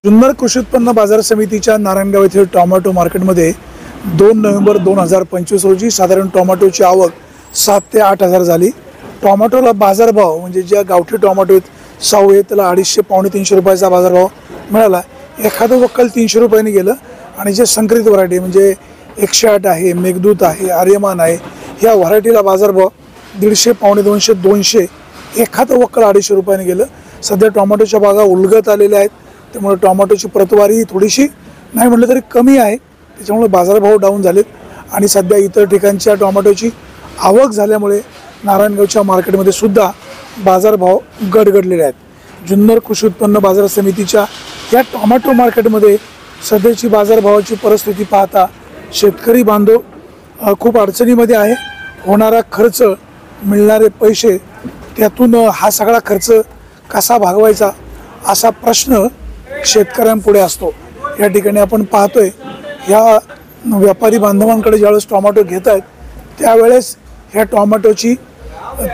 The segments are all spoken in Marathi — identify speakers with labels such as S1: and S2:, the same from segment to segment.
S1: जुन्नर कृषी उत्पन्न बाजार समितीच्या नारायणगाव येथील टोमॅटो मार्केटमध्ये 2 नोव्हेंबर 2025 रोजी साधारण टोमॅटोची आवक 7 ते 8 हजार झाली। टोमॅटोला बाजारभाव म्हणजे ज्या गावठी टोमॅटो आहेत साऊ आहे त्याला 250 पावणे 300 रुपयाचा बाजारभाव मिळाला। एखादं वक्कल 300 रुपयांनी गेलं आणि जे संकरित व्हरायटी म्हणजे 108 आहे, मेघदूत आहे, आर्यमान आहे, ह्या व्हरायटीला बाजारभाव 150 पावणे 200 200, एखादं वक्कल 250 रुपयांनी गेलं। सध्या टोमॅटोच्या बागा उलगत आलेल्या आहेत, त्यामुळे टोमॅटोची प्रतवारी थोडीशी नाही म्हटलं तरी कमी आहे, त्याच्यामुळे बाजारभाव डाऊन झालेत आणि सध्या इतर ठिकाणच्या टोमॅटोची आवक झाल्यामुळे नारायणगावच्या मार्केटमध्ये सुद्धा बाजारभाव गडगडलेले आहेत। जुन्नर कृषी उत्पन्न बाजार समितीच्या या टोमॅटो मार्केटमध्ये सध्याची बाजारभावाची परिस्थिती पाहता शेतकरी बांधव खूप अडचणीमध्ये आहे। होणारा खर्च, मिळणारे पैसे, त्यातून हा सगळा खर्च कसा भागवायचा असा प्रश्न शेतकऱ्यांपुढे असतो। या ठिकाणी आपण पाहतोय या व्यापारी बांधवांकडे ज्यावेळेस टोमॅटो घेत आहेत त्यावेळेस ह्या टोमॅटोची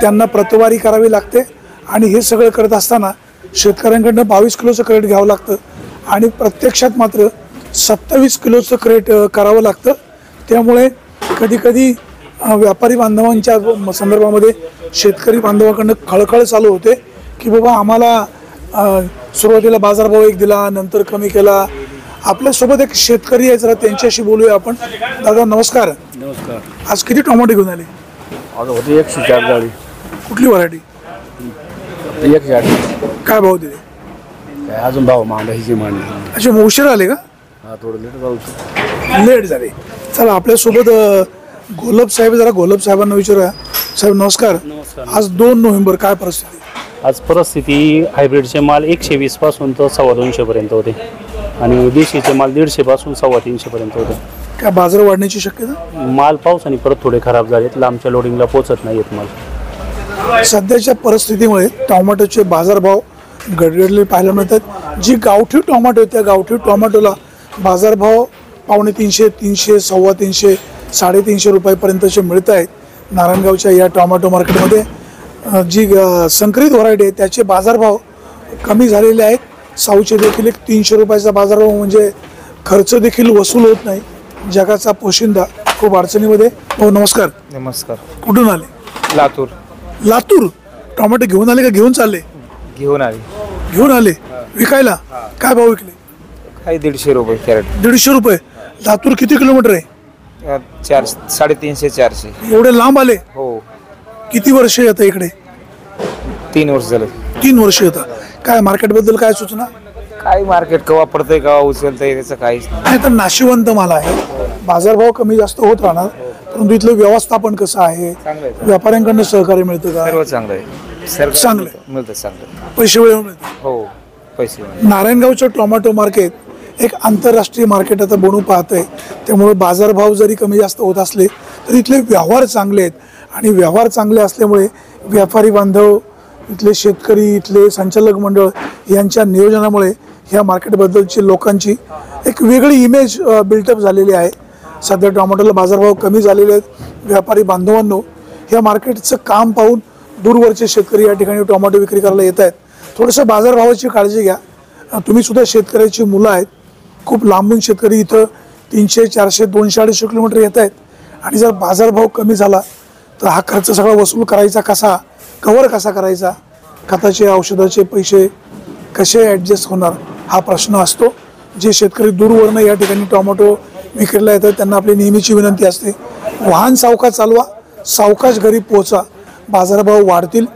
S1: त्यांना प्रतवारी करावी लागते आणि हे सगळं करत असताना शेतकऱ्यांकडनं 22 किलोचं क्रेट घ्यावं लागतं आणि प्रत्यक्षात मात्र 27 किलोचं क्रेट करावं लागतं। त्यामुळे कधीकधी व्यापारी बांधवांच्या संदर्भामध्ये शेतकरी बांधवांकडनं खळखळ चालू होते की बाबा आम्हाला सुरुवातीला बाजारभाव एक दिला, नंतर कमी केला। आपल्यासोबत एक शेतकरी आहे, जरा त्यांच्याशी बोलूया आपण। दादा नमस्कार।
S2: नमस्कार।
S1: आज किती टोमॅटो घेऊन आले?
S2: आज होती 104 गाडी।
S1: कुठली व्हरायटी?
S2: 104।
S1: काय भाव दिले?
S2: काय अजून भाव मांडायची मांडली।
S1: अच्छा, मग उशीर आले का?
S2: हा, थोडं लेट जाऊ।
S1: लेट झाले। चला आपल्यासोबत गोलब साहेब, जरा गोलब साहेबांना विचारूया। साहेब नमस्कार।
S3: नमस्कार।
S1: आज 2 नोव्हेंबर, काय परिस्थिती?
S3: आज परिस्थिती हायब्रिडचे माल 120 पासून तर 250 पर्यंत होते आणि देशीचे माल 150 पासून 350 पर्यंत होते।
S1: काय बाजार वाढण्याची शक्यता?
S3: माल पावसाने परत थोडे खराब झालेत, लांबच्या लोडिंगला पोहोचत नाहीत माल।
S1: सध्याच्या परिस्थितीमुळे टोमॅटोचे बाजारभाव गडगडले पाहायला मिळतात। जी गावठी टोमॅटो त्या गावठी टोमॅटोला बाजारभाव पावणे 300 300 350 350 रुपयापर्यंतचे मिळत आहेत। नारायणगावच्या या टोमॅटो मार्केटमध्ये जी संकरित व्हरायटी आहे त्याचे बाजारभाव कमी झालेले आहेत। साऊचे देखील एक 300 रुपयाचा बाजारभाव म्हणजे खर्च देखील वसूल होत नाही। जगाचा पोशिंदा खूप अडचणीमध्ये। हो नमस्कार।
S4: नमस्कार।
S1: कुठून आले?
S4: लातूर।
S1: लातूर। टोमॅटो घेऊन आले का घेऊन चालले?
S4: घेऊन आले।
S1: घेऊन आले विकायला? काय भाव विकले?
S4: काही 150 रुपये कॅरेट।
S1: 150 रुपये। लातूर किती किलोमीटर आहे?
S4: 350 400।
S1: एवढे लांब आले?
S4: हो।
S1: किती वर्ष येतं इकडे?
S4: 3 वर्ष झालं।
S1: 3 वर्ष येतं। काय मार्केटबद्दल काय सूचना?
S4: काय मार्केट कवा पडतंय कवा उचलतंय त्याचं काहीच
S1: नाही, तर नाशिवंत माल आहे, बाजारभाव कमी जास्त होत राहणार, परंतु इथलं व्यवस्थापन कसं आहे? व्यापाऱ्यांकडनं सहकार्य मिळतं का?
S4: सर्व चांगलं आहे। सर्व
S1: चांगलं
S4: मिळतं। चांगलं
S1: पैसे वेळेवर मिळतात?
S4: हो, पैसे।
S1: नारायणगावचं टोमॅटो मार्केट एक आंतरराष्ट्रीय मार्केट आता बनू पाहतंय, त्यामुळे बाजारभाव जरी कमी जास्त होत असले तरी इथले व्यवहार चांगले आहेत आणि व्यवहार चांगले असल्यामुळे व्यापारी बांधव, इथले शेतकरी, इथले संचालक मंडळ यांच्या नियोजनामुळे ह्या मार्केटबद्दलची लोकांची एक वेगळी इमेज बिल्टअप झालेली आहे। सध्या टोमॅटोला बाजारभाव कमी झालेले आहेत। व्यापारी बांधवांनो, ह्या मार्केटचं काम पाहून दूरवरचे शेतकरी या ठिकाणी टोमॅटो विक्री करायला येत आहेत। थोडंसं बाजारभावाची काळजी घ्या। तुम्ही सुद्धा शेतकऱ्याची मुलं आहेत, खूप लांबून शेतकरी इथं 300 400 200 250 किलोमीटर येत आहेत आणि जर बाजारभाव कमी झाला तर हा खर्च सगळा वसूल करायचा कसा, कव्हर कसा करायचा, खताचे औषधाचे पैसे कसे ॲडजस्ट होणार हा प्रश्न असतो। जे शेतकरी दूरवरनं या ठिकाणी टोमॅटो विक्रीला येतात त्यांना आपली नेहमीची विनंती असते, वाहन सावकाश चालवा, सावकाश घरी पोहोचा, बाजारभाव वाढतील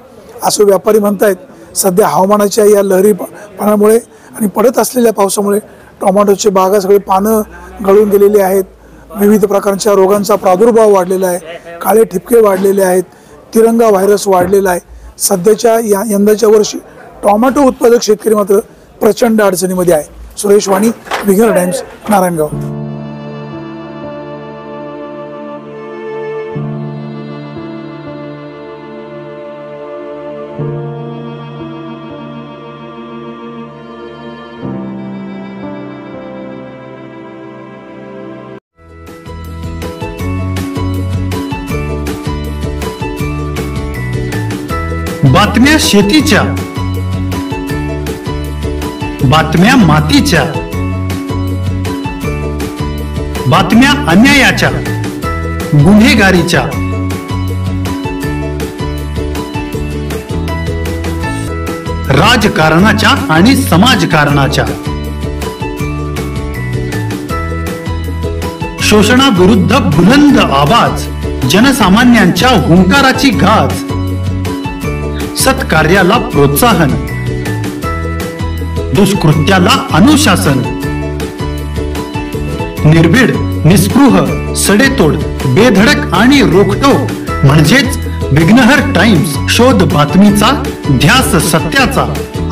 S1: असं व्यापारी म्हणतायत। सध्या हवामानाच्या या लहरीपणामुळे आणि पडत असलेल्या पावसामुळे टोमॅटोचे बागा सगळे पानं गळून गेलेले आहेत। विविध प्रकारच्या रोगांचा प्रादुर्भाव वाढलेला आहे, काळे ठिपके वाढलेले आहेत, तिरंगा व्हायरस वाढलेला आहे। सध्याच्या यंदाच्या वर्षी टोमॅटो उत्पादक शेतकरी मात्र प्रचंड अडचणीमध्ये आहे। सुरेश वाणी, विघ्नर टाइम्स, नारायणगाव।
S5: बातम्या शेतीच्या, बातम्या मातीच्या, बातम्या अन्यायाच्या, गुन्हेगारीच्या, राजकारणाच्या आणि समाजकारणाच्या, शोषणाविरुद्ध बुलंद आवाज, जनसामान्यांच्या हुंकाराची गाज, सत्कार्याला प्रोत्साहन, दुष्कृत्याला अनुशासन, निर्भीड, निस्पृह, सडेतोड, बेधडक आणि रोखटोक म्हणजेच विघ्नहर टाइम्स. शोध बातमीचा, ध्यास सत्याचा.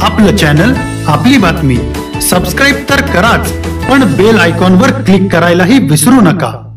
S5: आपलं चॅनल, आपली बातमी. सबस्क्राईब तर कराच, पण बेल आयकॉनवर क्लिक करायलाही विसरू नका.